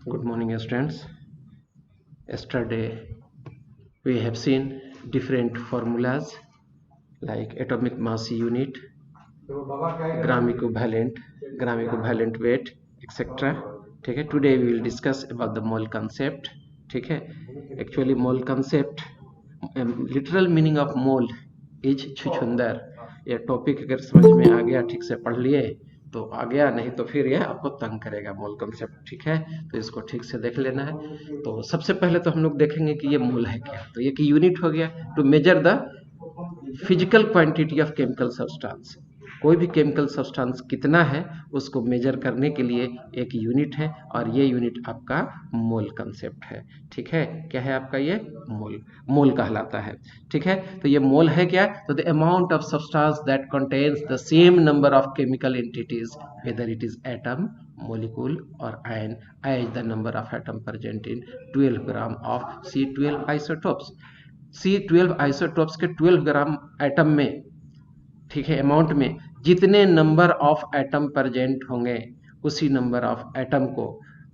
Good morning, students. Yesterday we have seen different formulas like atomic mass unit, gram equivalent weight, etc. ठीक है. Today we will discuss about the mole concept. ठीक है. Actually mole concept, literal meaning of mole is छुछुंदर. ये topic अगर समझ में आ गया, ठीक से पढ़ लिए तो आ गया, नहीं तो फिर यह आपको तंग करेगा मोल कंसेप्ट. ठीक है, तो इसको ठीक से देख लेना है. तो सबसे पहले तो हम लोग देखेंगे कि ये मोल है क्या. तो ये कि यूनिट हो गया to measure the physical quantity of chemical substance. कोई भी केमिकल सब्सटेंस कितना है उसको मेजर करने के लिए एक यूनिट है, और ये यूनिट आपका मोल कंसेप्ट है. ठीक है, क्या है आपका ये मोल कहलाता है. ठीक है, तो ये मोल है क्या. तो the amount of substance that contains the same number of chemical entities whether it is atom, molecule or ion as the number of atom present in 12 gram of C12 isotopes. C12 isotopes के 12 gram atom में, ठीक है, amount में जितने number of atom present होंगे उसी number of atom को,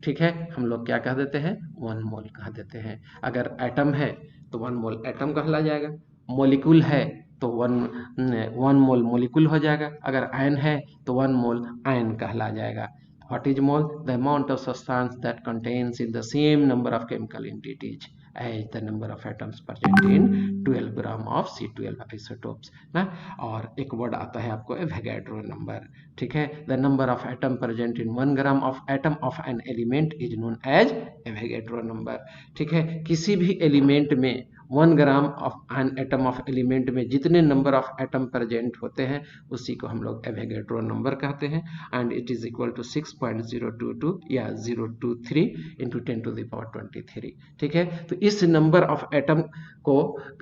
ठीक है, हम लोग क्या कह देते हैं, 1 मोल कह देते हैं. अगर एटम है तो 1 मोल एटम कहला जाएगा. मॉलिक्यूल है तो 1 मोल मॉलिक्यूल हो जाएगा. अगर आयन है तो 1 मोल आयन कहला जाएगा. What is mole? The amount of substance that contains in the same number of chemical entities as the number of atoms present in 12 gram of C12 isotopes ना. और एक वर्ड आता है आपको एवोगैड्रो नंबर. ठीक है, the number of atom present in 1 gram of atom of an element is known as Avogadro number. ठीक है, किसी भी एलिमेंट में 1 gram of an atom of element में जितने नंबर ऑफ एटम प्रेजेंट होते हैं उसी को हम लोग एवोगैड्रो नंबर कहते हैं. And it is equal to 6.022 या 023 इंटू 10 टू द पावर 23. ठीक है, तो इस नंबर ऑफ एटम को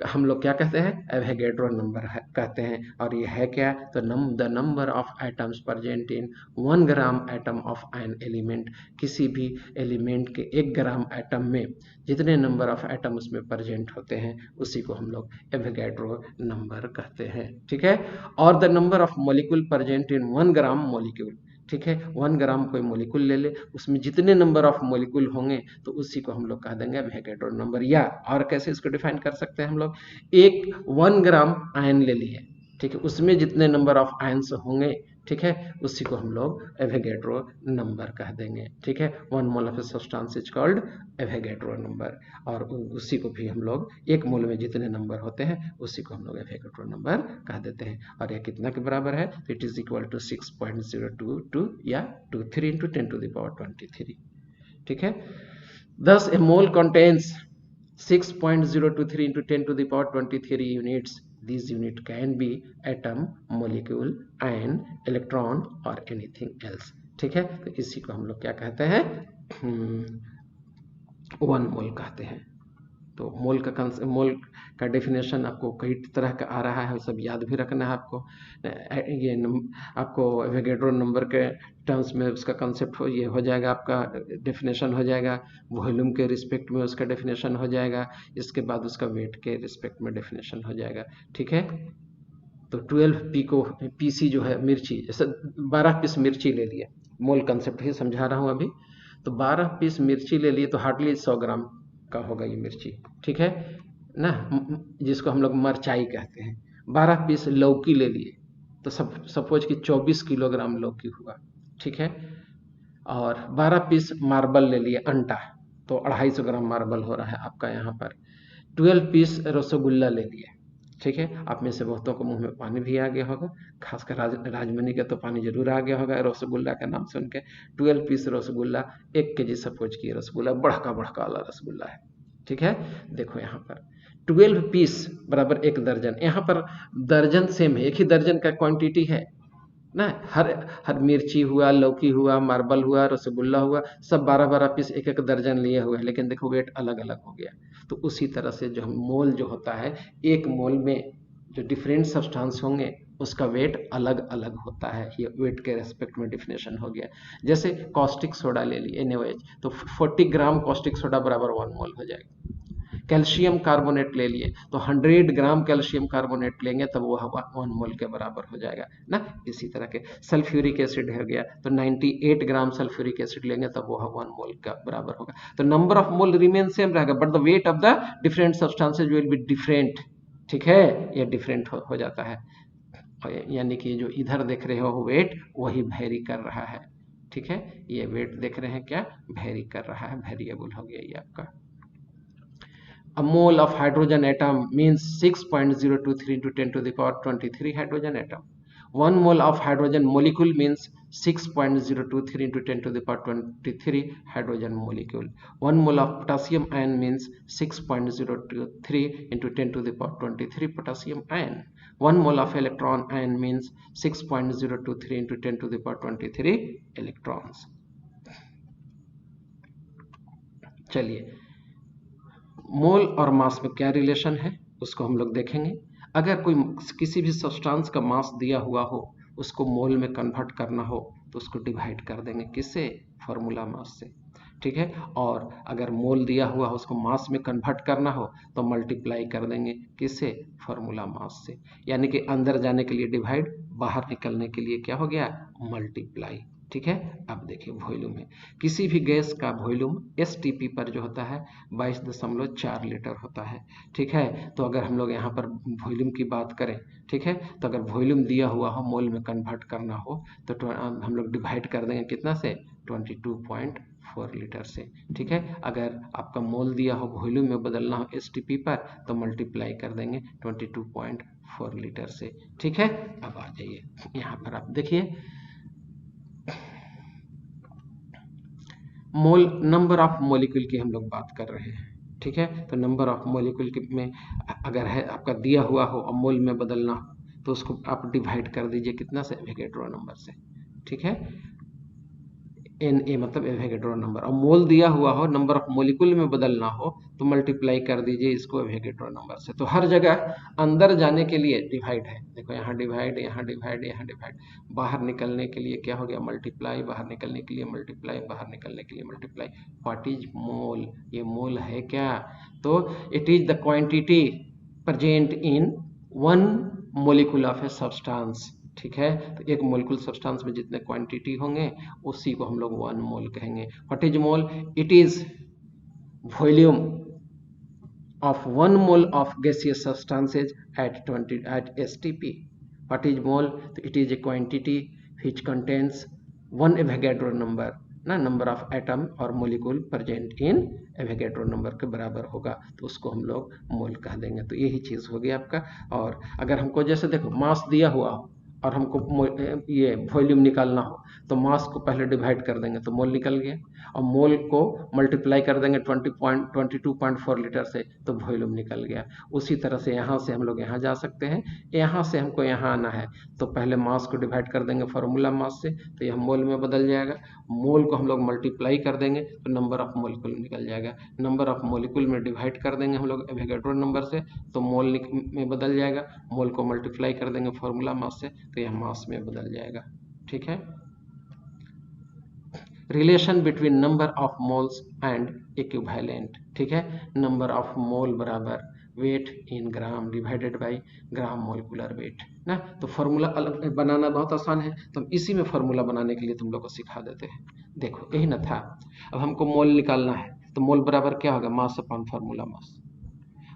हम लोग क्या कहते हैं, एवोगैड्रो नंबर कहते हैं. और ये है क्या, तो the number of atoms present in 1 gram atom of an element. किसी भी एलिमेंट के 1 ग्राम एटम में जितने नंबर ऑफ एटम उसमें प्रेजेंट होते हैं उसी को हम लोग एवोगैड्रो नंबर कहते हैं. ठीक है, और the number of molecule present in 1 gram molecule. ठीक है, 1 ग्राम कोई मॉलिक्यूल ले ले, उसमें जितने नंबर ऑफ मॉलिक्यूल होंगे तो उसी को हम लोग कह देंगे एवोगैड्रो नंबर. या और कैसे इसको डिफाइन कर सकते हैं हम लोग, 1 ग्राम आयन ले लिए, ठीक है, उसमें जितने नंबर ऑफ आयन्स होंगे, ठीक है, उसी को हम लोग एवोगैड्रो नंबर कह देंगे. ठीक है, 1 mole of substance is called Avogadro number. और उसी को भी हम लोग 1 मोल में जितने नंबर होते हैं उसी को हम लोग एवोगैड्रो नंबर कह देते हैं. और यह कितना के बराबर है, तो इट इज इक्वल टू 6.022 या 23 इंटू 10 टू द पावर 23. ठीक है, thus a mole contains 6.023 into 10 to the power 23 units. These unit can be atom, molecule, ion, electron or anything else. ठीक है, तो इसी को हम लोग क्या कहते हैं, 1 मोल कहते हैं. तो मोल का डेफिनेशन आपको कई तरह का आ रहा है, सब याद भी रखना है आपको. ये आपको एवोगैड्रो नंबर के टर्म्स में उसका कंसेप्ट ये हो जाएगा, आपका डेफिनेशन हो जाएगा. वॉल्यूम के रिस्पेक्ट में उसका डेफिनेशन हो जाएगा. इसके बाद उसका वेट के रिस्पेक्ट में डेफिनेशन हो जाएगा. ठीक है, तो 12 पीसी जो है मिर्ची, जैसे 12 पीस मिर्ची ले लिए, मोल कंसेप्ट ही समझा रहा हूँ अभी. तो 12 पीस मिर्ची ले लिए तो हार्डली 100 ग्राम का होगा ये मिर्ची. ठीक है ना, जिसको हम लोग मरचाई कहते हैं. 12 पीस लौकी ले लिए तो सपोज कि 24 किलोग्राम लौकी हुआ. ठीक है, और 12 पीस मार्बल ले लिए अंटा, तो 250 ग्राम मार्बल हो रहा है आपका यहाँ पर. 12 पीस रसगुल्ला ले लिए. ठीक है, आप में से बहुतों को मुंह में पानी भी आ गया होगा, खासकर राजमनी का तो पानी जरूर आ गया होगा रसगुल्ला का नाम सुन के. 12 पीस रसगुल्ला, 1 केजी सपोज की रसगुल्ला, बड़का वाला रसगुल्ला है. ठीक है, देखो यहाँ पर 12 पीस बराबर 1 दर्जन. यहाँ पर दर्जन सेम है, एक ही दर्जन का क्वांटिटी है ना. हर मिर्ची हुआ, लौकी हुआ, मार्बल हुआ, रसगुल्ला हुआ, सब 12 पीस 1 दर्जन लिए हुए, लेकिन देखो वेट अलग अलग हो गया. तो उसी तरह से जो मोल जो होता है, 1 मोल में जो डिफरेंट सब्सटेंस होंगे उसका वेट अलग अलग होता है. ये वेट के रेस्पेक्ट में डिफिनेशन हो गया. जैसे कॉस्टिक सोडा ले लिए NaOH, तो 40 ग्राम कॉस्टिक सोडा बराबर 1 मोल हो जाएगा. कैल्शियम कार्बोनेट ले लिए तो 100 ग्राम कैल्शियम कार्बोनेट लेंगे तब वो 1 मोल के बराबर हो जाएगा ना। इसी तरह के सल्फ्यूरिक एसिड हो गया तो 98 ग्राम सल्फ्यूरिक एसिड लेंगे तब वो 1 मोल का बराबर होगा। तो number of mole remain same रहेगा but the weight of the different substances will be different. ठीक है, ये डिफरेंट हो जाता है, यानी कि जो इधर देख रहे हो वेट वही वेरी कर रहा है। ठीक है, ये वेट देख रहे हैं क्या वेरी कर रहा है, वेरिएबल हो गया ये आपका। A mole of hydrogen atom means 6.023 into 10 to the power 23 hydrogen atom. 1 mole of hydrogen molecule means 6.023 into 10 to the power 23 hydrogen molecule. 1 mole of potassium ion means 6.023 into 10 to the power 23 potassium ion. 1 mole of electron ion means 6.023 into 10 to the power 23 electrons. चलिए, मोल और मास में क्या relation है उसको हम लोग देखेंगे। अगर कोई किसी भी सब्सटेंस का मास दिया हुआ हो उसको मोल में कन्वर्ट करना हो तो उसको डिवाइड कर देंगे किससे, फॉर्मूला मास से। ठीक है, और अगर मोल दिया हुआ हो उसको मास में कन्वर्ट करना हो तो मल्टीप्लाई कर देंगे किससे, फॉर्मूला मास से। यानी कि अंदर जाने के लिए डिवाइड, बाहर निकलने के लिए क्या हो गया, मल्टीप्लाई। ठीक है, अब देखिए वॉल्यूम है, किसी भी गैस का वॉल्यूम STP पर जो होता है 22.4 लीटर होता है। ठीक है, तो अगर हम लोग यहाँ पर वॉल्यूम की बात करें, ठीक है, तो अगर वॉल्यूम दिया हुआ हो मोल में कन्वर्ट करना हो तो हम लोग डिवाइड कर देंगे कितना से, 22.4 लीटर से। ठीक है, अगर आपका मोल दिया हो वॉल्यूम में बदलना हो STP पर तो मल्टीप्लाई कर देंगे 22.4 लीटर से। ठीक है, अब आ जाइए यहाँ पर आप देखिए मोल, नंबर ऑफ मॉलिक्यूल की हम लोग बात कर रहे हैं। ठीक है, तो नंबर ऑफ मॉलिक्यूल में अगर है आपका दिया हुआ हो और मोल में बदलना हो तो उसको आप डिवाइड कर दीजिए कितना से, एवोगैड्रो नंबर से। ठीक है, Na मतलब एवोगैड्रो नंबर, और मोल दिया हुआ हो नंबर ऑफ मॉलिक्यूल में बदलना हो तो मल्टीप्लाई कर दीजिए इसको एवोगैड्रो नंबर से। तो हर जगह अंदर जाने के लिए डिवाइड है, देखो यहाँ डिवाइड, यहाँ डिवाइड, यहाँ डिवाइड, बाहर निकलने के लिए क्या हो गया, मल्टीप्लाई, बाहर निकलने के लिए मल्टीप्लाई, बाहर निकलने के लिए मल्टीप्लाई। व्हाट इज मोल, ये मोल है क्या, तो it is the quantity present in 1 molecule of a substance. ठीक है, तो एक मोलिकुलर सब्सटेंस में जितने क्वांटिटी होंगे उसी को हम लोग 1 मोल कहेंगे। What is mole, it is volume of 1 mole of gaseous substances at STP. What is mole, तो it is a quantity which contains 1 Avogadro number ना, नंबर ऑफ एटम और molecule present in Avogadro number के बराबर होगा तो उसको हम लोग मोल कह देंगे। तो यही चीज हो गया आपका। और अगर हमको जैसे देखो मास दिया हुआ हो और हमको ये वॉल्यूम निकालना हो तो मास को पहले डिवाइड कर देंगे तो मोल निकल गया, और मोल को मल्टीप्लाई कर देंगे 22.4 लीटर से तो वॉल्यूम निकल गया। उसी तरह से यहाँ से हम लोग यहाँ जा सकते हैं, यहाँ से हमको यहाँ आना है तो पहले मास को डिवाइड कर देंगे फॉर्मूला मास से तो यह मोल में बदल जाएगा। मोल को हम लोग मल्टीप्लाई कर देंगे तो नंबर ऑफ मोलिक्यूल निकल जाएगा। नंबर ऑफ मोलिक्यूल में डिवाइड कर देंगे हम लोग एवोगैड्रो नंबर से तो मोल में बदल जाएगा। मोल को मल्टीप्लाई कर देंगे फॉर्मूला मास से तो यह मास में बदल जाएगा। ठीक है, relation between number of moles and equivalent. ठीक है, नंबर ऑफ मोल बराबर weight in gram divided by gram molecular weight ना। तो फॉर्मूला अलग बनाना बहुत आसान है, तो हम इसी में फॉर्मूला बनाने के लिए तुम लोग को सिखा देते हैं। देखो यही ना था, अब हमको मोल निकालना है तो मोल बराबर क्या होगा, मास अपॉन फॉर्मूला मास।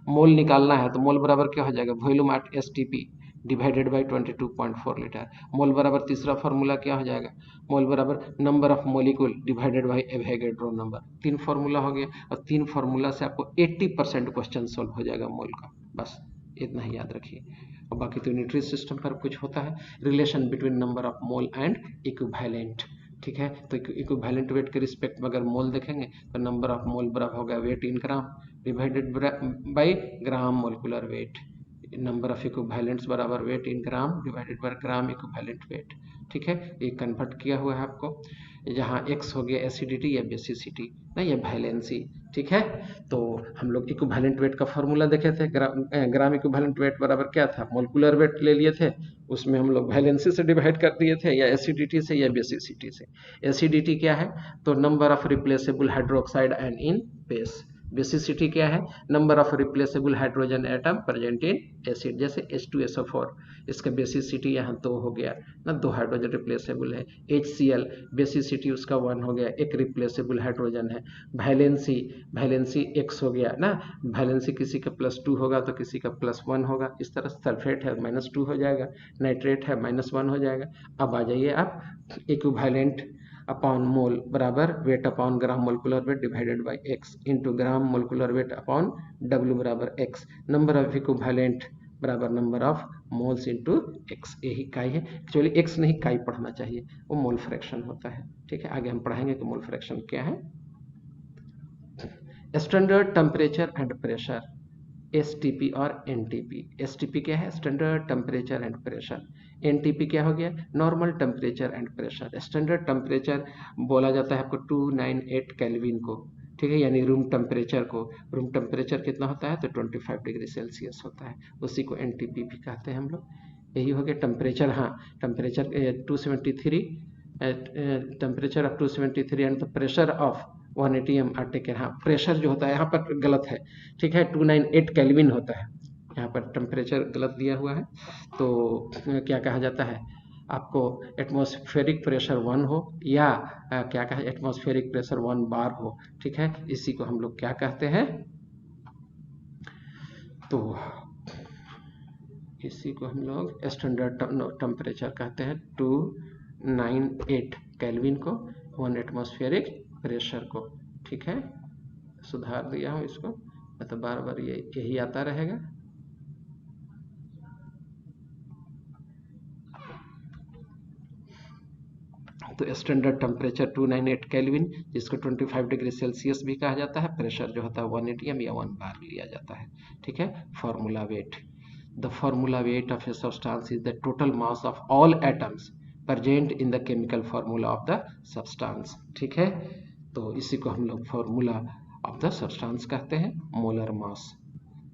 मोल निकालना है तो मोल बराबर क्या हो जाएगा, volume at STP divided by 22.4 litre. Mole बराबर तीसरा फार्मूला क्या हो जाएगा, मोल बराबर number of molecule divided by Avogadro number. 3 formula हो गया, और 3 फार्मूला से आपको 80% क्वेश्चन सॉल्व हो जाएगा मोल का। बस इतना ही याद रखिए, और बाकी तो यूनिटरी सिस्टम पर कुछ होता है। Relation between number of mole and equivalent. ठीक है, तो इक्विवेलेंट वेट के रिस्पेक्ट में अगर मोल देखेंगे तो नंबर ऑफ मोल बराबर होगा weight in gram divided by gram molecular weight. Number of equivalents बराबर weight in gram divided by gram equivalent weight. ठीक है, ये कन्वर्ट किया हुआ है आपको, जहाँ x हो गया एसिडिटी या बेसिसिटी ना, या वैलेंसी। ठीक है, तो हम लोग इक्विवेलेंट वेट का फॉर्मूला देखे थे, ग्राम इक्विवेलेंट वेट बराबर क्या था, मोलिकुलर वेट ले लिए थे, उसमें हम लोग वैलेंसी से डिवाइड कर दिए थे, या एसिडिटी से या बेसिसिटी से। एसिडिटी क्या है, तो number of replaceable hydroxide ion in base. Basicity क्या है? Number of replaceable hydrogen atom present in acid, जैसे H2SO4, इसका बेसिसिटी यहाँ 2 हो गया ना, 2 हाइड्रोजन रिप्लेसेबल है। HCl बेसिसिटी उसका 1 हो गया, एक रिप्लेसेबल हाइड्रोजन है। वैलेंसी X हो गया ना, वैलेंसी किसी का +2 होगा तो किसी का +1 होगा, इस तरह सल्फेट है -2 हो जाएगा, नाइट्रेट है -1 हो जाएगा। अब आ जाइए आप इक्विवेलेंट अपॉन मोल बराबर weight upon gram molecular weight divided by x into gram molecular weight upon W बराबर x, नंबर ऑफ इक्विवेलेंट बराबर number of moles into x, यही काई है। एक्चुअली x नहीं काई पढ़ना चाहिए, वो मोल फ्रैक्शन होता है। ठीक है, आगे हम पढ़ाएंगे कि मोल फ्रैक्शन क्या है। Standard temperature and pressure, STP और NTP। STP क्या है? Standard temperature and pressure. NTP क्या हो गया? Normal temperature and pressure. Standard temperature बोला जाता है आपको 298 केल्विन को, ठीक है, यानी रूम टेम्परेचर को। रूम टेम्परेचर कितना होता है? तो 25 डिग्री सेल्सियस होता है, उसी को NTP भी कहते हैं हम लोग। यही हो गया टेम्परेचर। हाँ, temperature 273, temperature of 273 and the pressure of 180 are taken. हाँ, प्रेशर जो होता है यहाँ पर गलत है, ठीक है, 298 केल्विन होता है, यहाँ पर टेम्परेचर गलत दिया हुआ है। तो क्या कहा जाता है आपको? एटमॉस्फेरिक प्रेशर 1 हो या क्या कहा, एटमॉस्फेरिक प्रेशर 1 बार हो, ठीक है, इसी को हम लोग क्या कहते हैं? तो इसी को हम लोग स्टैंडर्ड टेम्परेचर कहते हैं, 298 केल्विन को, 1 एटमॉस्फेरिक प्रेशर को। ठीक है, सुधार दिया हूँ इसको, मतलब बार बार यही आता रहेगा। तो स्टैंडर्ड टेम्परेचर 298 केल्विन, जिसको 25 डिग्री सेल्सियस भी कहा जाता है। प्रेशर जो होता है 1 atm या 1 बार लिया जाता है। ठीक है, formula wait, the formula weight of a substance is the total mass of all atoms present in the chemical formula of the substance. ठीक है, तो इसी को हम लोग फॉर्मूला ऑफ द सब्सटेंस कहते हैं, molar mass.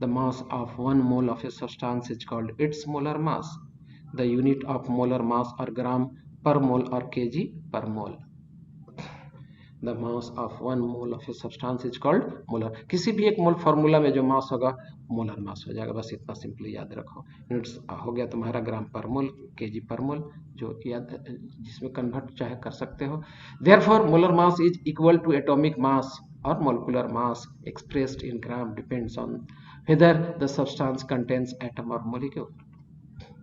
The mass of 1 mole of a substance is called its molar mass. The unit of molar mass और ग्राम per mole or kg per mole. The mass of 1 mole of a substance is called molar. किसी भी एक मोल formula में जो मास होगा molar mass हो जाएगा, बस इतना सिंपली याद रखो। यूनिट्स हो गया तुम्हारा ग्राम पर मोल, केजी पर मोल, जो याद जिसमें कन्वर्ट चाहे कर सकते हो। Therefore molar mass is equal to atomic mass or molecular mass expressed in gram depends on whether the substance contains atom or molecule।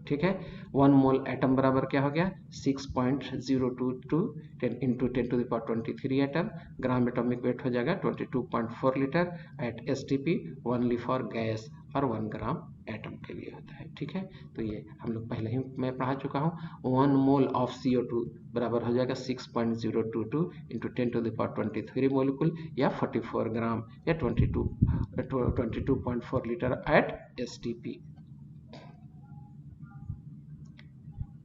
ठीक है, 1 मोल एटम बराबर क्या हो गया? 6.022 into 10⁻23 atom. Gram atomic weight हो जाएगा 22.4 लीटर एट STP, 1 ली for gas और 1 ग्राम एटम के लिए होता है। ठीक है, तो ये हम लोग पहले ही मैं पढ़ा चुका हूँ। 1 मोल ऑफ CO2 बराबर हो जाएगा 6.022 इंटू 10⁻23 मोलिकुल या 44 ग्राम या 22.4 litre at STP।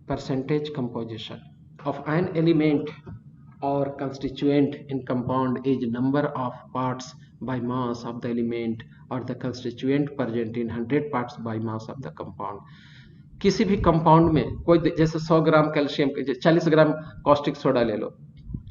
Percentage composition of an element or constituent in compound is number of parts by mass of the element or the constituent present in 100 parts by mass of the compound। किसी भी compound में कोई, जैसे 100 ग्राम calcium, 40 ग्राम caustic soda ले लो,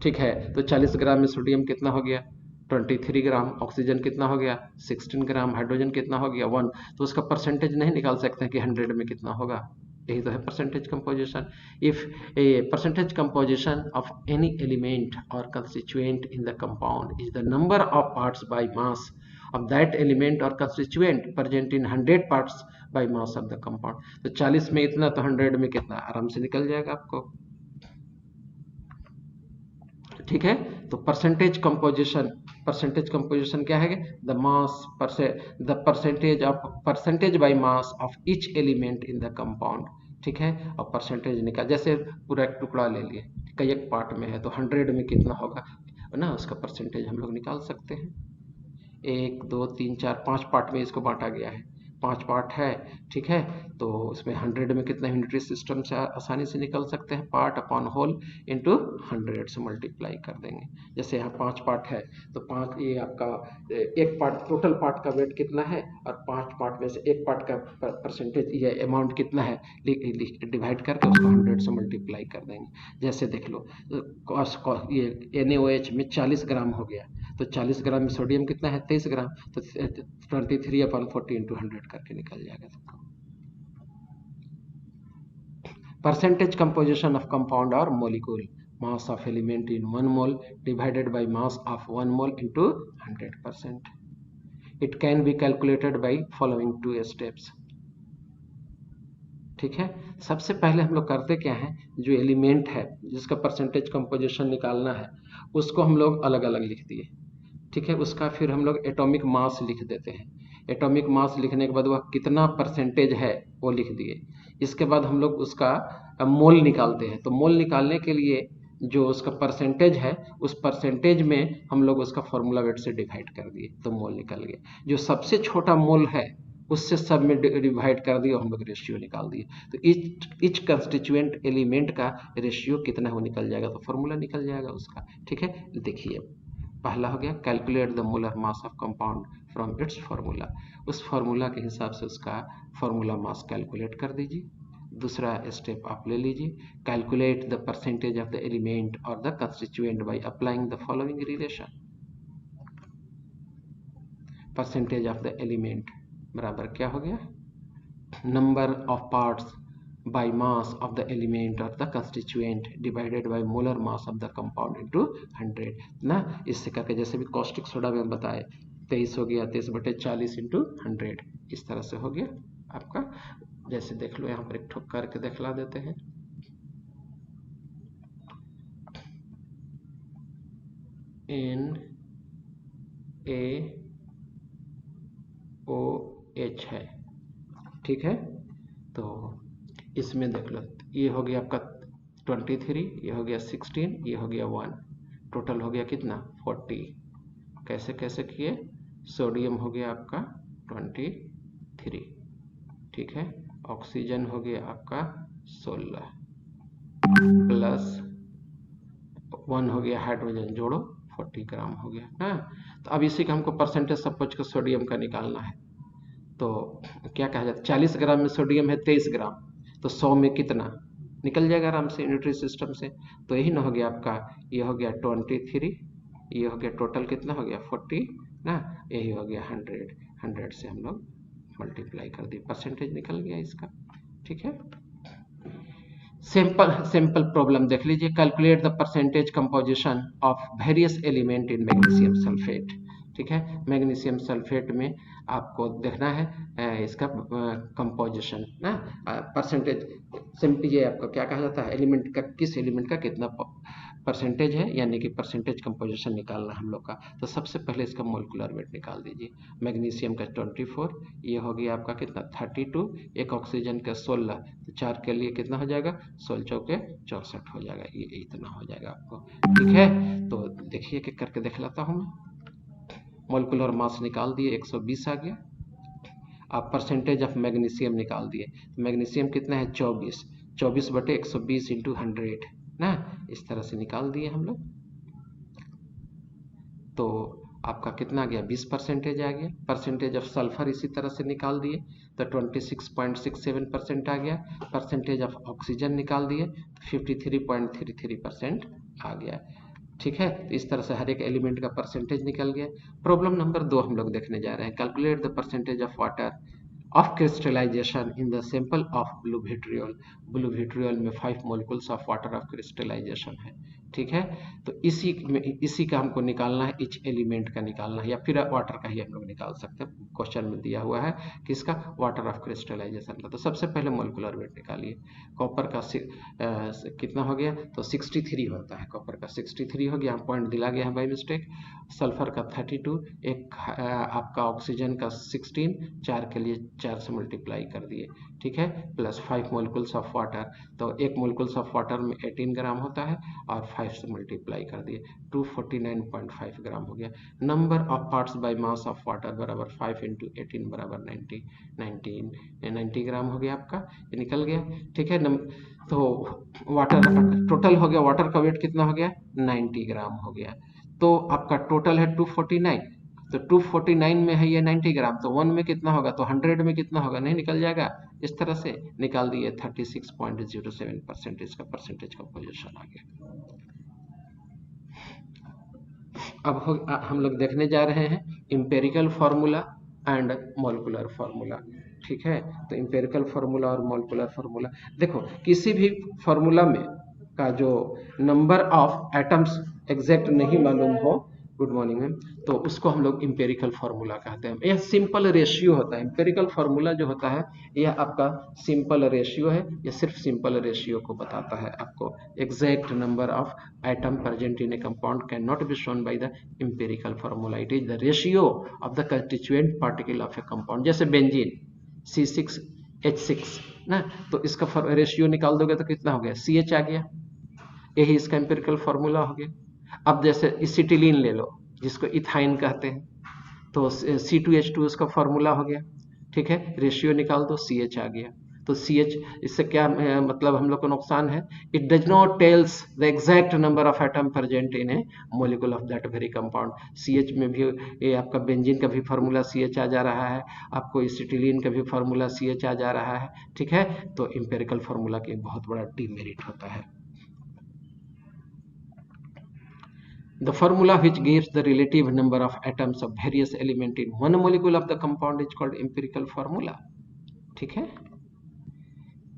ठीक है, तो 40 ग्राम में सोडियम कितना हो गया? 23 ग्राम। ऑक्सीजन कितना हो गया? 16 ग्राम। हाइड्रोजन कितना हो गया? 1। तो उसका परसेंटेज नहीं निकाल सकते हैं कि 100 में कितना होगा, यही तो है percentage composition. If a percentage composition of any element और constituent in the compound is the number of parts by mass of that element or constituent present in 100 parts by mass of the compound। तो 40 में इतना तो 100 में कितना, आराम से निकल जाएगा आपको। ठीक है, तो परसेंटेज कंपोजिशन क्या है? The mass the percentage by mass of each element in the compound. ठीक है, और परसेंटेज निकाल, जैसे पूरा एक टुकड़ा ले लिए, कई एक पार्ट में है, तो 100 में कितना होगा ना, उसका परसेंटेज हम लोग निकाल सकते हैं। 1 2 3 4 5 पार्ट में इसको बांटा गया है, 5 पार्ट है, ठीक है, तो उसमें 100 में कितना यूनिटरी सिस्टम से आसानी से निकल सकते हैं, पार्ट अपॉन होल इंटू 100 से मल्टीप्लाई कर देंगे। जैसे यहाँ 5 पार्ट है तो 5, ये आपका एक पार्ट, टोटल पार्ट का वेट कितना है और 5 पार्ट में से एक पार्ट का परसेंटेज या अमाउंट कितना है डिवाइड करके उसको 100 से मल्टीप्लाई कर देंगे। जैसे देख लो ये NaOH में 40 ग्राम हो गया, तो 40 ग्राम में सोडियम कितना है 23 ग्राम, तो 23/40 इंटू 100 करके निकल जाएगा सबको। परसेंटेज कंपोजिशन ऑफ कंपाउंड और molecule, mass of element in 1 mole divided by mass of 1 mole into 100%। It can be calculated by following 2 steps. ठीक है, सबसे पहले हम लोग करते क्या है, जो एलिमेंट है जिसका परसेंटेज कंपोजिशन निकालना है उसको हम लोग अलग अलग लिख दिए, ठीक है, उसका फिर हम लोग एटॉमिक मास लिख देते हैं। एटॉमिक मास लिखने के बाद वह कितना परसेंटेज है वो लिख दिए। इसके बाद हम लोग उसका मोल निकालते हैं, तो मोल निकालने के लिए जो उसका परसेंटेज है उस परसेंटेज में हम लोग उसका फॉर्मूला वेट से डिवाइड कर दिए तो मोल निकल गया। जो सबसे छोटा मोल है उससे सब में डिवाइड कर दिए और हम लोग रेशियो निकाल दिए, तो इच कंस्टिट्यूएंट एलिमेंट का रेशियो कितना वो निकल जाएगा, तो फॉर्मूला निकल जाएगा उसका। ठीक है, देखिए पहला हो गया calculate the molar mass of compound from its formula, उस फार्मूला के हिसाब से उसका फार्मूला मास कैलकुलेट कर दीजिए। दूसरा स्टेप आप ले लीजिए, calculate the percentage of the element और the constituent by applying the following relation. Percentage of the element बराबर क्या हो गया, number of parts by mass of the element or the constituent divided by molar mass of the compound into 100 ना। इससे करके जैसे भी कॉस्टिक सोडा में बताए 23 हो गया, 23/40 इंटू 100, इस तरह से हो गया आपका। जैसे देख लो यहाँ पर एक ठोक करके दिखला देते हैं, NaOH है, ठीक है, तो इसमें देख लो ये हो गया आपका 23, ये हो गया 16, ये हो गया 1, टोटल हो गया कितना 40। कैसे कैसे किए, सोडियम हो गया आपका 23, ठीक है, ऑक्सीजन हो गया आपका 16 प्लस 1 हो गया हाइड्रोजन, जोड़ो 40 ग्राम हो गया ना। तो अब इसी का हमको परसेंटेज सपोज का सोडियम का निकालना है, तो क्या कहा जाता है, 40 ग्राम में सोडियम है 23 ग्राम, तो 100 में कितना निकल जाएगा आराम से यूनिटरी सिस्टम से, तो यही ना हो गया आपका, ये हो गया 23, ये हो गया टोटल कितना हो गया 40 ना, यही हो गया 100 से हम लोग मल्टीप्लाई कर दिए, परसेंटेज निकल गया इसका। ठीक है, सिंपल प्रॉब्लम देख लीजिए, calculate the percentage composition of various element in magnesium sulphate. ठीक है, मैग्नीशियम सल्फेट में आपको देखना है इसका कंपोजिशन ना, परसेंटेज सिंपली ये आपका क्या कहा जाता है, एलिमेंट का किस एलिमेंट का कितना परसेंटेज है, यानी कि परसेंटेज कंपोजिशन निकालना हम लोग का। तो सबसे पहले इसका मोलिकुलर वेट निकाल दीजिए, मैग्नीशियम का 24, ये हो गया आपका कितना 32, एक ऑक्सीजन का 16, तो 4 के लिए कितना हो जाएगा 16 चौके 64 हो जाएगा, ये इतना हो जाएगा आपको। ठीक है, तो देखिए कि करके देख लेता हूँ मैं, मोलिकुलर मास निकाल दिए 120 आ गया। आप परसेंटेज ऑफ मैग्नीशियम निकाल दिए, तो मैग्नीशियम कितना है 24, 24/120 इंटू 100 ना, इस तरह से निकाल दिए हम लोग। तो आपका कितना आ गया 20% आ गया। परसेंटेज ऑफ सल्फर इसी तरह से निकाल दिए, तो 26.67% आ गया। परसेंटेज ऑफ ऑक्सीजन निकाल दिए तो 53.33% आ गया। ठीक है, तो इस तरह से हर एक एलिमेंट का परसेंटेज निकल गया। प्रॉब्लम नंबर 2 हम लोग देखने जा रहे हैं, calculate the percentage of water of crystallization in the sample of blue vitriol. Blue vitriol में 5 molecules of water of crystallization है। ठीक है, तो इसी का हमको निकालना है, इच एलिमेंट का निकालना है, या फिर वाटर का ही हम लोग निकाल सकते हैं। क्वेश्चन में दिया हुआ है किसका, वाटर ऑफ क्रिस्टलाइजेशन का। तो सबसे पहले मोलिकुलर वेट निकालिए। कॉपर का कितना हो गया, तो 63 होता है, कॉपर का 63 हो गया, पॉइंट दिला गया है बाई मिस्टेक। सल्फर का 32, एक आपका ऑक्सीजन का 16, 4 के लिए 4 से मल्टीप्लाई कर दिए, ठीक है, प्लस 5 मोलिकुल्स ऑफ वाटर, तो 1 मोलिकुल्स ऑफ वाटर में 18 ग्राम होता है और 5 से मल्टीप्लाई कर दिए 249.5 ग्राम हो गया। Number of parts by mass of water बराबर 5 इंटू 18 बराबर 90 ग्राम हो गया आपका, ये निकल गया, ठीक है। तो वाटर टोटल हो गया, वाटर का वेट कितना हो गया 90 ग्राम हो गया, तो आपका टोटल है 249, तो 249 में है ये 90 ग्राम, तो 1 में कितना होगा, तो 100 में कितना होगा, नहीं निकल जाएगा, इस तरह से निकाल दिए 36.07% इसका परसेंटेज का पोजीशन आ गया। अब हम लोग देखने जा रहे हैं empirical formula and molecular formula, ठीक है। तो इंपेरिकल फार्मूला और मॉलिक्यूलर फार्मूला, देखो किसी भी फार्मूला में का जो नंबर ऑफ एटम्स एग्जैक्ट नहीं मालूम हो, गुड मॉर्निंग मैम, तो उसको हम लोग इंपेरिकल फार्मूला कहते हैं। यह सिंपल रेशियो होता है, इंपेरिकल फार्मूला जो होता है यह आपका सिंपल रेशियो है, यह सिर्फ सिंपल रेशियो को बताता है आपको। Exact number of atom present in A compound can not be shown by the empirical formula, it is the ratio of the constituent particle of A compound. जैसे benzene C6H6 ना, तो इसका ratio निकाल दोगे तो कितना हो गया, CH आ गया, यही इसका इंपेरिकल फार्मूला हो गया। अब जैसे एसिटिलीन ले लो जिसको इथाइन कहते हैं, तो C2H2 उसका फार्मूला हो गया, ठीक है, रेशियो निकाल दो CH आ गया, तो CH इससे क्या मतलब हम लोग को नुकसान है, it does not tells the exact number of atom present in A molecule of that very compound. CH में भी ये आपका बेंजीन का भी फार्मूला CH आ जा रहा है, आपको एसिटिलीन का भी फार्मूला CH आ जा रहा है, ठीक है। तो इंपेरिकल फार्मूला के बहुत बड़ा डीमेरिट होता है। The formula which gives the relative number of atoms of various element in one molecule of the compound is called empirical formula, ठीक है।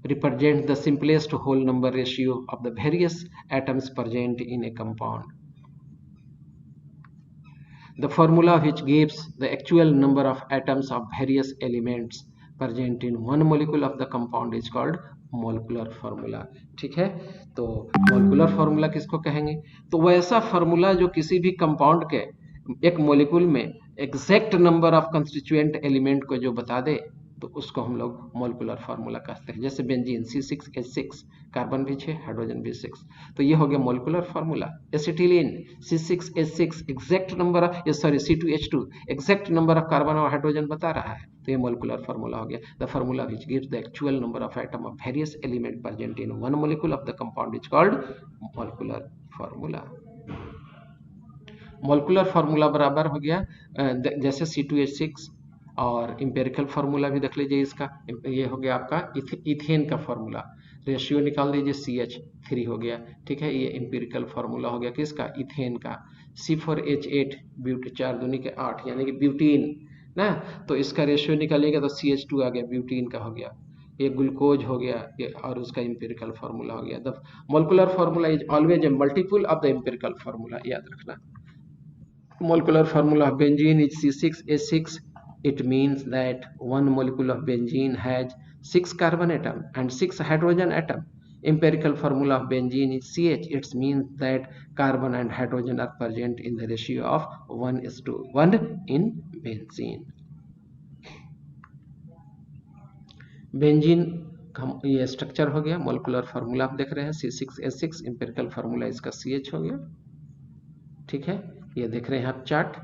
Represent the simplest whole number ratio of the various atoms present in a compound. The formula which gives the actual number of atoms of various elements present in one molecule of the compound is called molecular formula, ठीक है। तो molecular formula किसको कहेंगे, तो वैसा formula जो किसी भी कंपाउंड के एक मॉलिक्यूल में exact number of constituent element को जो बता दे, तो उसको हम लोग मॉलिक्यूलर फार्मूला कहते हैं। जैसे बेंजीन C6H6, कार्बन भी 6 हाइड्रोजन भी 6, तो ये हो गया molecular formula. Acetylene C6H6 exact number of, sorry C2H2 exact number of carbon और हाइड्रोजन बता रहा है, तो ये मॉलिक्यूलर फार्मूला हो गया। The formula which gives the actual number of atom of various element present in one molecule of the compound is called molecular formula. Molecular formula बराबर हो गया जैसे C2H6, और इंपेरिकल फार्मूला भी देख लीजिए इसका, ये हो गया आपका इथेन का फार्मूला, रेशियो निकाल दीजिए CH3 हो गया, ठीक है। ये इंपेरिकल फार्मूला हो गया किसका, इथेन का। C4H8 ब्यूटी 4 दूनी के 8 यानी कि ब्यूटीन ना, तो इसका रेशियो निकालिएगा तो CH2 आ गया, ब्यूटीन का हो गया। ये ग्लूकोज हो गया, ये और उसका इंपेरिकल फार्मूला हो गया। The molecular formula is always a multiple of the empirical formula, याद रखना। Molecular formula of benzene is C6H6. It means that one molecule of benzene has 6 carbon atom and 6 hydrogen atom. Empirical formula of benzene is CH. It means that carbon and hydrogen are present in the ratio of 1:1 in benzene. Benzene ये structure हो गया, molecular formula आप देख रहे हैं C6H6, empirical formula इसका CH हो गया, ठीक है। ये देख रहे हैं आप चार्ट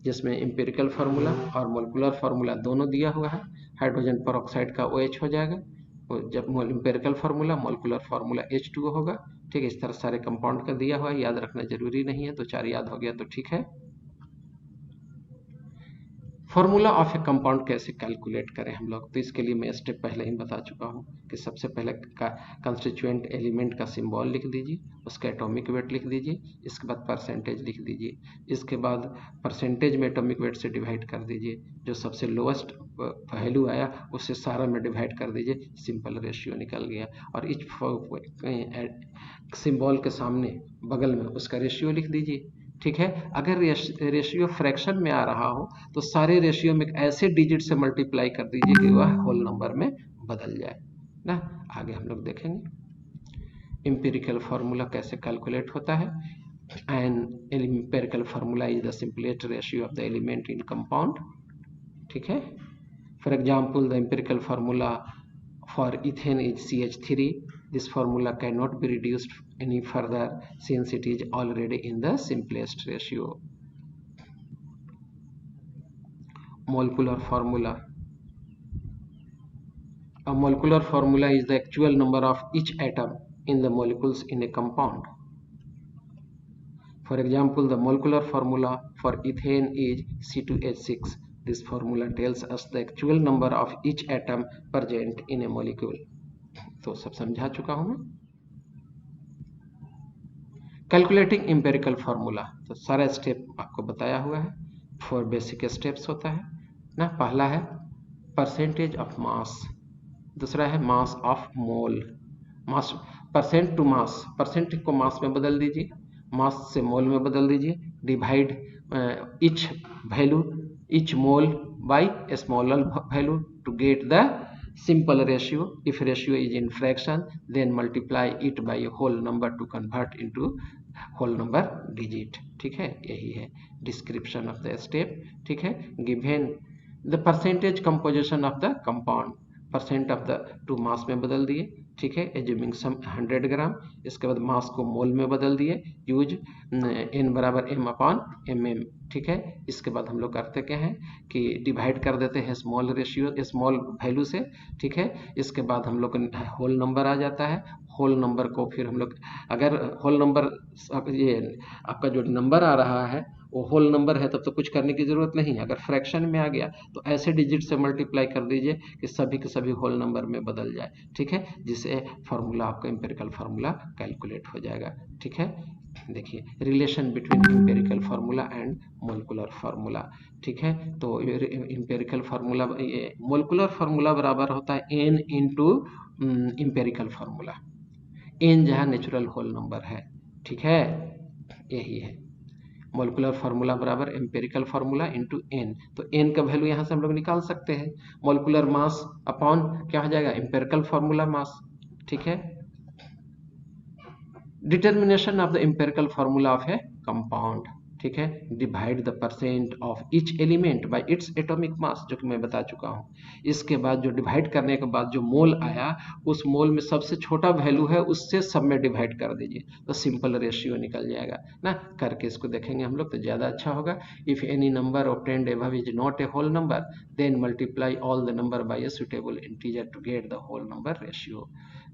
जिसमें इंपेरिकल फार्मूला और मोलिकुलर फार्मूला दोनों दिया हुआ है। हाइड्रोजन पेरोक्साइड का OH हो जाएगा, जब empirical formula, molecular formula H2O होगा, ठीक है। इस तरह सारे कंपाउंड का दिया हुआ है, याद रखना जरूरी नहीं है, तो 4 याद हो गया तो ठीक है। फॉर्मूला ऑफ ए कंपाउंड कैसे कैलकुलेट करें हम लोग, तो इसके लिए मैं स्टेप पहले ही बता चुका हूँ कि सबसे पहले कंस्टिट्यूएंट एलिमेंट का सिंबल लिख दीजिए, उसका एटॉमिक वेट लिख दीजिए, इसके बाद परसेंटेज लिख दीजिए, इसके बाद परसेंटेज में एटॉमिक वेट से डिवाइड कर दीजिए, जो सबसे लोएस्ट वैल्यू आया उससे सारा में डिवाइड कर दीजिए, सिंपल रेशियो निकल गया। और इच सिंबल के सामने बगल में उसका रेशियो लिख दीजिए, ठीक है। अगर रेशियो फ्रैक्शन में आ रहा हो तो सारे रेशियो में ऐसे डिजिट से मल्टीप्लाई कर दीजिए कि वह होल नंबर में बदल जाए ना। आगे हम लोग देखेंगे इंपेरिकल फार्मूला कैसे कैलकुलेट होता है। And empirical formula is the simplest ratio of the element in compound, ठीक है। For example, the empirical formula for ethane is CH3. This formula cannot be reduced any further since it is already in the simplest ratio. Molecular formula. A molecular formula is the actual number of each atom in the molecules in a compound. For example, the molecular formula for ethane is C2H6. This formula tells us the actual number of each atom present in a molecule. तो सब समझा चुका हूं मैं. Calculating empirical formula, तो सारा step आपको बताया हुआ है. 4 बेसिक स्टेप्स होता है ना. पहला है परसेंटेज ऑफ मास, दूसरा है mass of mole. Mass percent to mass, percent को मास में बदल दीजिए, मास से मोल में बदल दीजिए. Divide each value, each mole by a smaller value to get the simple ratio. If ratio is in fraction, then multiply it by a whole number to convert into whole number digit. ठीक है, यही है description of the step. ठीक है, given the percentage composition of the compound, percent of the to mass में बदल दिए. ठीक है, एज्यूमिंग सम 100 ग्राम. इसके बाद मास को मोल में बदल दिए. यूज n बराबर m अपॉन mm. ठीक है, इसके बाद हम लोग करते क्या हैं कि डिवाइड कर देते हैं स्मॉल रेशियो, स्मॉल वैल्यू से. ठीक है, इसके बाद हम लोग होल नंबर आ जाता है. होल नंबर को फिर हम लोग, अगर होल नंबर ये आपका जो नंबर आ रहा है वो होल नंबर है तब तो कुछ करने की जरूरत नहीं. अगर फ्रैक्शन में आ गया तो ऐसे डिजिट से मल्टीप्लाई कर दीजिए कि सभी के सभी होल नंबर में बदल जाए. ठीक है, जिससे फार्मूला आपका एम्पिरिकल फार्मूला कैलकुलेट हो जाएगा. ठीक है, देखिए relation between empirical formula and molecular formula. ठीक है, तो एम्पिरिकल फार्मूला, मोलिकुलर फार्मूला बराबर होता है n into empirical formula. n जहाँ नेचुरल होल नंबर है. ठीक है, यही है मोलिकुलर फार्मूला बराबर एम्पिरिकल फार्मूला इंटू n. तो n का वैल्यू यहाँ से हम लोग निकाल सकते हैं. मोलिकुलर मास अपॉन क्या हो जाएगा, एम्पिरिकल फार्मूला मास. ठीक है, determination of the empirical formula of A compound. ठीक है, divide the percent of each element by its atomic mass, जो कि मैं बता चुका हूँ. इसके बाद जो डिवाइड करने के बाद जो मोल आया, उस मोल में सबसे छोटा वैल्यू है उससे सब में डिवाइड कर दीजिए तो सिंपल रेशियो निकल जाएगा ना. करके इसको देखेंगे हम लोग तो ज़्यादा अच्छा होगा. If any number obtained above is not a whole number, then multiply all the number by a suitable integer to get the whole number ratio.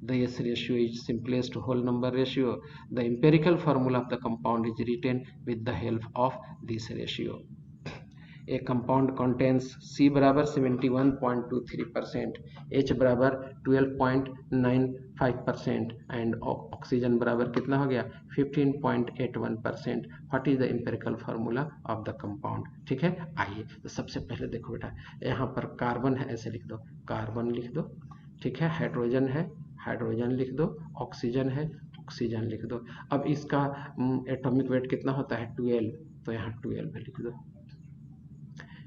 This ratio is simplest whole number ratio. The empirical formula of the compound is written with the help of this ratio. A compound contains C बराबर 71.23%, H बराबर 12.95% and oxygen बराबर कितना हो गया 15.81%. What is the empirical formula of the compound? ठीक है, आइए तो सबसे पहले देखो बेटा, यहाँ पर कार्बन है, ऐसे लिख दो, कार्बन लिख दो. ठीक है, हाइड्रोजन है, हाइड्रोजन लिख दो. ऑक्सीजन है, ऑक्सीजन लिख दो. अब इसका एटॉमिक वेट कितना होता है 12, तो यहाँ 12 लिख दो.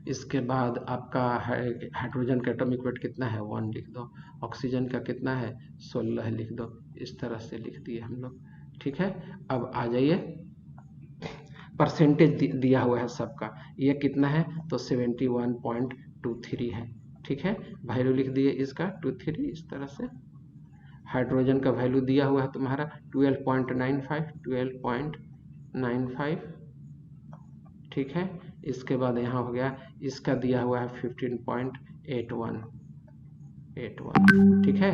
इसके बाद आपका हाइड्रोजन का एटॉमिक वेट कितना है 1 लिख दो. ऑक्सीजन का कितना है 16 लिख दो. इस तरह से लिख दिए हम लोग. ठीक है, अब आ जाइए, परसेंटेज दिया हुआ है सबका. ये कितना है तो 71.23 है. ठीक है, वैल्यू लिख दिए इसका 23 इस तरह से. हाइड्रोजन का वैल्यू दिया हुआ है तुम्हारा 12.95. ठीक है, इसके बाद यहाँ हो गया, इसका दिया हुआ है 15.81. ठीक है,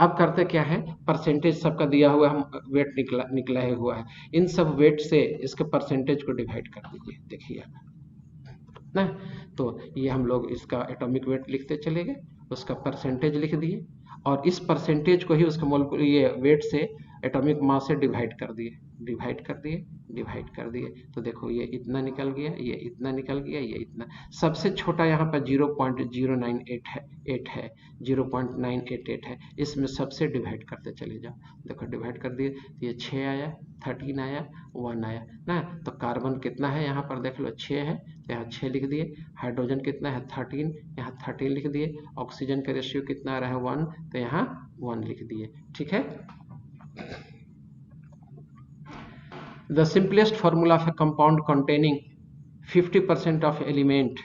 अब करते क्या है, परसेंटेज सबका दिया हुआ हम वेट निकला हुआ है. इन सब वेट से इसके परसेंटेज को डिवाइड कर दीजिए. देखिए ना, तो ये हम लोग इसका एटॉमिक वेट लिखते चले गए, उसका परसेंटेज लिख दिए और इस परसेंटेज को ही उसके मोल ये वेट से एटॉमिक मास से डिवाइड कर दिए, डिवाइड कर दिए, डिवाइड कर दिए. तो देखो ये इतना निकल गया, ये इतना निकल गया, ये इतना. सबसे छोटा यहाँ पर 0.098 है, 8 है, 0.988 है. इसमें सबसे डिवाइड करते चले जाओ. देखो डिवाइड कर दिए तो ये 6 आया, 13 आया, 1 आया ना. तो कार्बन कितना है यहाँ पर देख लो 6 है, तो यहाँ 6 लिख दिए. हाइड्रोजन कितना है 13, यहाँ 13 लिख दिए. ऑक्सीजन का रेशियो कितना आ रहा है 1, तो यहाँ 1 लिख दिए. ठीक है, the simplest formula of a compound containing 50% of element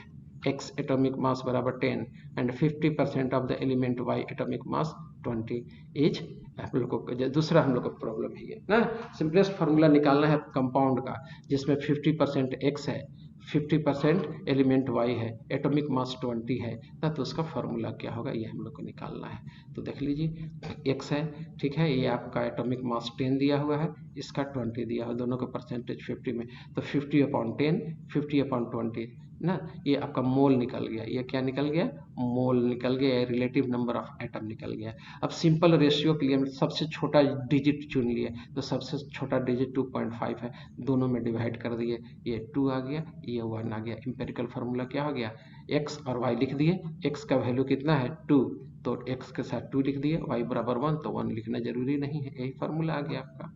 x atomic mass बराबर 10 and 50% of the element y atomic mass 20 is हम लोग को दूसरा हम लोग का प्रॉब्लम है ये ना। सिंपलेस्ट फार्मूला निकालना है कंपाउंड का जिसमें 50% x है, 50% एलिमेंट y है, एटॉमिक मास 20 है ना, तो उसका फार्मूला क्या होगा ये हम लोग को निकालना है। तो देख लीजिए x है, ठीक है, ये आपका एटॉमिक मास 10 दिया हुआ है, इसका 20 दिया हुआ, दोनों का परसेंटेज 50 में, तो 50/10 50/20 ना, ये आपका मोल निकल गया। ये क्या निकल गया? मोल निकल गया, रिलेटिव नंबर ऑफ एटम निकल गया। अब सिंपल रेशियो के लिए हम सबसे छोटा डिजिट चुन लिए, तो सबसे छोटा डिजिट 2.5 है, दोनों में डिवाइड कर दिए, ये 2 आ गया, ये 1 आ गया। इंपेरिकल फार्मूला क्या हो गया? x और y लिख दिए, x का वैल्यू कितना है 2, तो x के साथ 2 लिख दिए, y बराबर 1, तो 1 लिखना जरूरी नहीं है, यही फार्मूला आ गया आपका।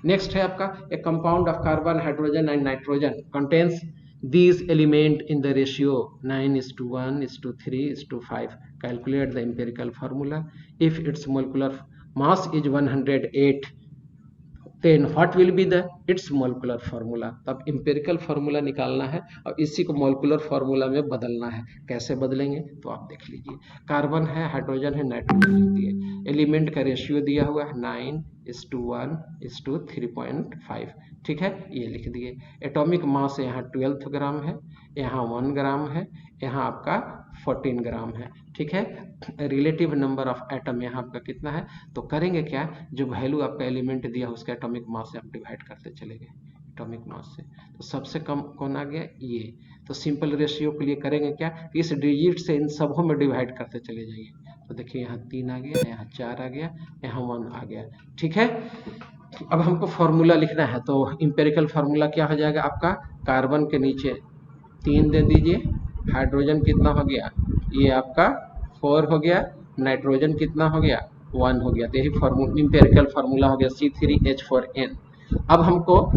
नेक्स्ट है आपका ए compound of carbon, hydrogen and nitrogen contains these element in the ratio 9:1:3:5. Calculate the empirical formula. If its molecular mass is 108, then what will be the its molecular formula? तब empirical formula निकालना है और इसी को molecular formula में बदलना है। कैसे बदलेंगे तो आप देख लीजिए, कार्बन है, हाइड्रोजन है, नाइट्रोजन लिख दिए, एलिमेंट का रेशियो दिया हुआ है 9:1:3.5, ठीक है, ये लिख दिए। एटॉमिक मास यहाँ 12 ग्राम है, यहाँ 1 ग्राम है, यहाँ आपका 14 ग्राम है, ठीक है। रिलेटिव नंबर ऑफ एटम यहाँ आपका कितना है, तो करेंगे क्या, जो वैल्यू आपका एलिमेंट दिया उसका एटॉमिक मास से आप डिवाइड करते चले गए, एटॉमिक मास से, तो सबसे कम कौन आ गया, ये। तो सिंपल रेशियो के लिए करेंगे क्या, इस डिजिट से इन सबों में डिवाइड करते चले जाइए, तो देखिए यहाँ 3 आ गया, यहाँ 4 आ गया, यहाँ 1 आ गया, ठीक है। अब हमको फॉर्मूला लिखना है, तो इंपेरिकल फार्मूला क्या हो जाएगा आपका, कार्बन के नीचे 3 दे दीजिए, हाइड्रोजन कितना हो गया, ये आपका 4 हो गया, नाइट्रोजन कितना हो गया, 1 हो गया, तो यही इंपेरिकल फार्मूला हो गया C3H4n। अब हमको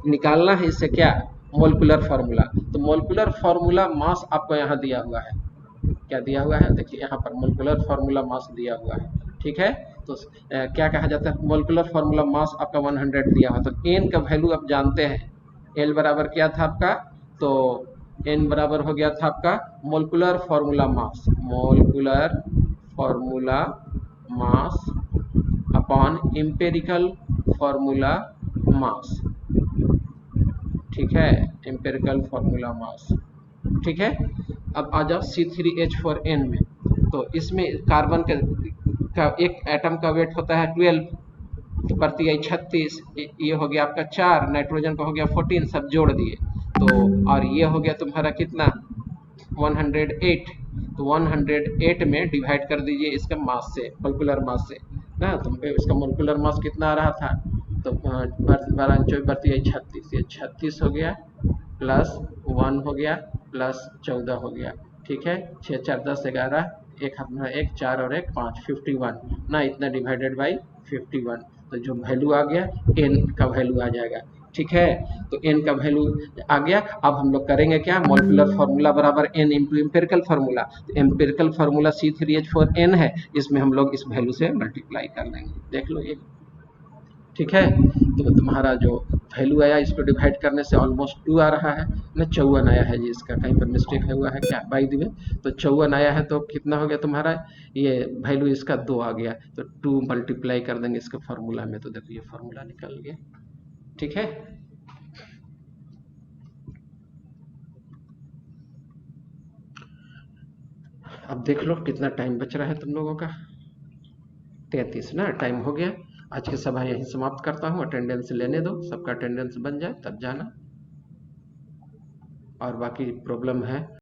निकालना है इससे क्या, मोलिकुलर फार्मूला। तो मोलिकुलर फार्मूला मास आपको यहाँ दिया हुआ है, क्या दिया हुआ है, देखिए यहाँ पर मोलिकुलर फार्मूला मास दिया हुआ है, ठीक है। तो क्या कहा जाता है, मोलिकुलर फार्मूला मास आपका 100 दिया हुआ, तो n का वैल्यू आप जानते हैं, L बराबर क्या था आपका, तो n बराबर हो गया था आपका molecular formula mass, molecular formula mass upon empirical formula mass, ठीक है, एम्पिरिकल फार्मूला मास, ठीक है। अब आ जाओ C3H4n में, तो इसमें कार्बन का एक एटम का वेट होता है 12, प्रति 36, ये हो गया आपका 4, नाइट्रोजन का हो गया 14, सब जोड़ दिए, तो और ये हो गया तुम्हारा कितना 108, तो 108 में डिवाइड कर दीजिए इसके मास से, मोलिकुलर मास से ना, तो इसका मोलिकुलर मास कितना आ रहा था, तो 36, ये 36 हो गया, प्लस 1 हो गया, प्लस 14 हो गया, ठीक है, 6 4 10 11, एक हाथ में 1 4 और 1 5, 51 ना, इतना डिवाइडेड बाई 51, तो जो वैल्यू आ गया n का वैल्यू आ जाएगा, ठीक है। तो n का वैल्यू आ गया। अब हम लोग करेंगे क्या, मोलिकुलर फार्मूला बराबर n इंटू एम्पिरिकल फार्मूला, तो एम्पिरिकल फार्मूला C3H4n है, इसमें हम लोग इस वैल्यू से मल्टीप्लाई कर लेंगे, देख लो ये, ठीक है। तो तुम्हारा जो वैल्यू आया इसको डिवाइड करने से ऑलमोस्ट 2 आ रहा है ना, 54 आया है जी, इसका कहीं पर मिस्टेक हुआ है क्या, बाई द वे, तो 54 आया है, तो कितना हो गया तुम्हारा, ये वैल्यू इसका 2 आ गया, तो 2 मल्टीप्लाई कर देंगे इसके फार्मूला में, तो देखो ये फार्मूला निकल गया, ठीक है। अब देख लो कितना टाइम बच रहा है तुम लोगों का, 33 ना, टाइम हो गया। आज की सभा यहीं समाप्त करता हूँ, अटेंडेंस लेने दो, सबका अटेंडेंस बन जाए तब जाना, और बाकी प्रॉब्लम है